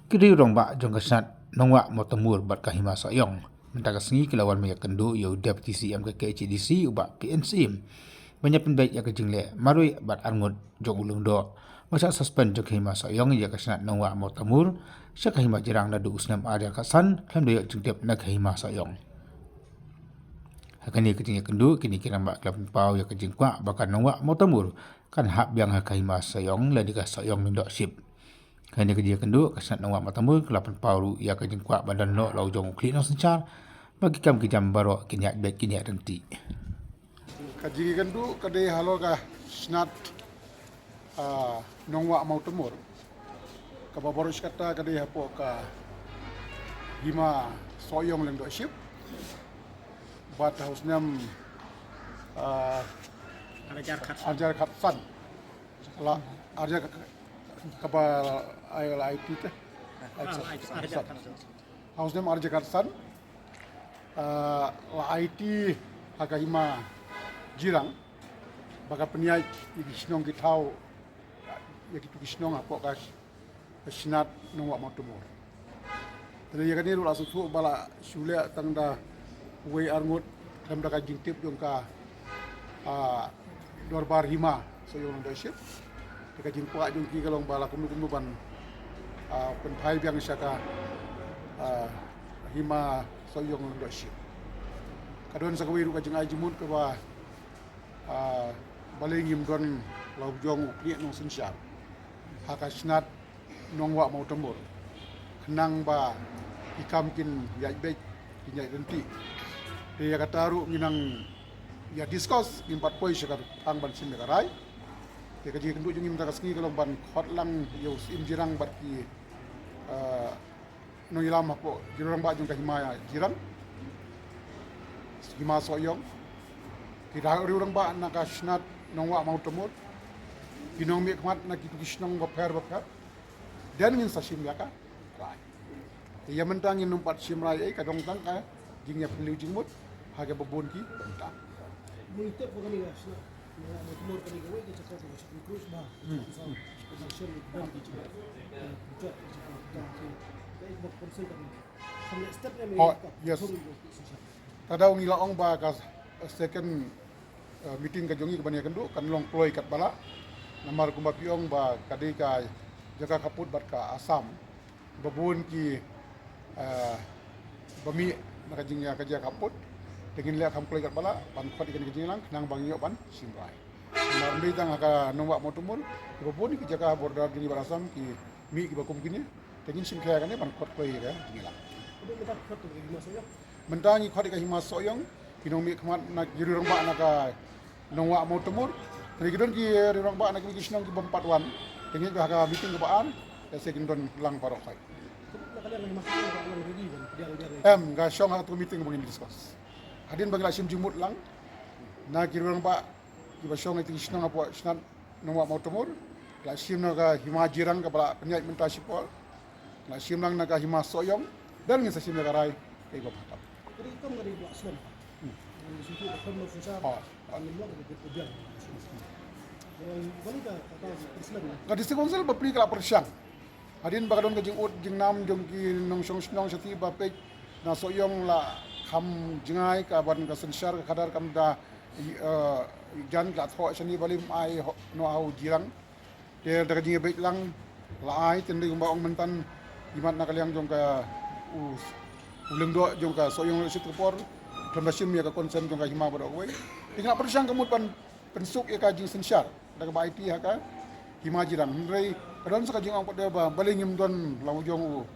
Kiri rong ba jong kasnat nongwa motamur bat kahima sayong. Mentaka sengi kelawan maya kendu yo deputy CM ke KHDC ubak PNC. Banyak penbaik ya kejingle marui bat angut jong ulung do. Masa suspend jong kahima sayong ya kasnat nongwa motamur. Sya kahima jirang na du usnam arya kasan klam doyo jong tep na kahima sayong. Hakani kejing ya kendu kini kirang ba klap pau ya kejing kwa bakan nongwa motamur. Kan hak biang kahima sayong ladika sayong mindok sip. Kani kerja kendu kasat nongwa matamu kelapan pauru ia kerja kuat badan no lau jong klik nong sencar bagi kam kejam baro kini baik kini renti. Kaji kendu kadai halo ka snat nongwa mau temur. Ka baborus kata kadai hapo ka hima soyong lendo ship. Bat hausnyam ajar katsan. La ajar kapal IT teh. Hausnyam ajar katsan. La IT hakahima jirang baka peniai igisnong kitau ya gitu gisnong apa kas sinat nongwa motumur tadi ya kan ini langsung tu bala sule tangda we arngut dalam daga jintip yung ka dorbar hima so yung leadership daga jingpa yung ki kalong bala kumu ban penpai biang syaka hima so yung leadership kadon sa kawiru ka jing ajimut ka ba balay ngim don lau jong ukliat nong sensyar haka snat nongwa mau temur kenang ba ikam kin ya baik kinyai renti dia kataru minang ya discuss impat poi sekar ang ban sim karai dia kaji kendu jung im takas kalau ban khotlang yo sim jirang bat ki no ilam apo jirang ba jung ka himaya jirang hima soyong kita orang ba nakasnat nongwa mau temur kinong mi kmat nak itu kisnong bapar dan ngin sasim yaka rai ya mentang in numpat sim rai kadong tang ka jingnya peliu jingmut haga babon ki bentang Muite po kami gasna na tumor kami gawin kita sa sa cruise ba sa production ban di chua jot dai mo konsul kami kami step na mi yes kadang ngilaong ba ka second meeting ka jongi kabanya kendu kan long ploy kat bala namar kumba piong ba kadai ka jaga kaput bat ka asam babun ki bami nakajingnya kerja kaput dengan lihat kam ploy kat bala ban khot ikan kejing lang nang bang yo ban simrai namar mbi tang ka nongwa motumur babun ki jaga border gini barasam ki mi ki bakum kini dengan sim kaya kan ban khot ploy ka jingilang mentangi khot ka hima soyong kinong mi khamat nak jiru rong ba nak nongwa mau temur dari kidon ki rong ba nak mi kisnong ki bompat wan dengan ka ka meeting ke baan ya se kindon lang parok kai ga syong ha tu meeting bangin discuss hadin bagi lasim jumut lang na ki rong ba ki ba syong itu kisnong apa snan nongwa mau temur lasim na ka hima jirang ka bala penyai menta sipol lasim lang na ka hima soyong dan ngin sasim ka rai kai ba patap jadi itu ngari buat aslan di situ akan bersusah animal lebih kebiang yang wanita kata Islam ka district council bapri kala persyang hadin bakadon ka jing ut jing nam jong ki nong song snong sati ba pe na soyong la kham jingai ka ban ka sensyar ka kadar kam da jan ka tho sani balim ai no au jirang der da jing be lang la ai ten ri ba ong mentan imat na kalyang jong ka uleng do jong ka soyong situ por Termasuk ya ka konsen jong ka hima bodok we tinggal persyang kemut pan pensuk ya ka jing sensyar daga ba IT ha ka hima jirang rei kadon sa ka jing ong pada ba baling ngim don law jong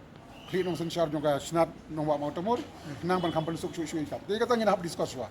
kli nong sensyar jong ka snat nong wa mau temur nang ban kam pensuk sui kap jadi kata ngin hab discuss wa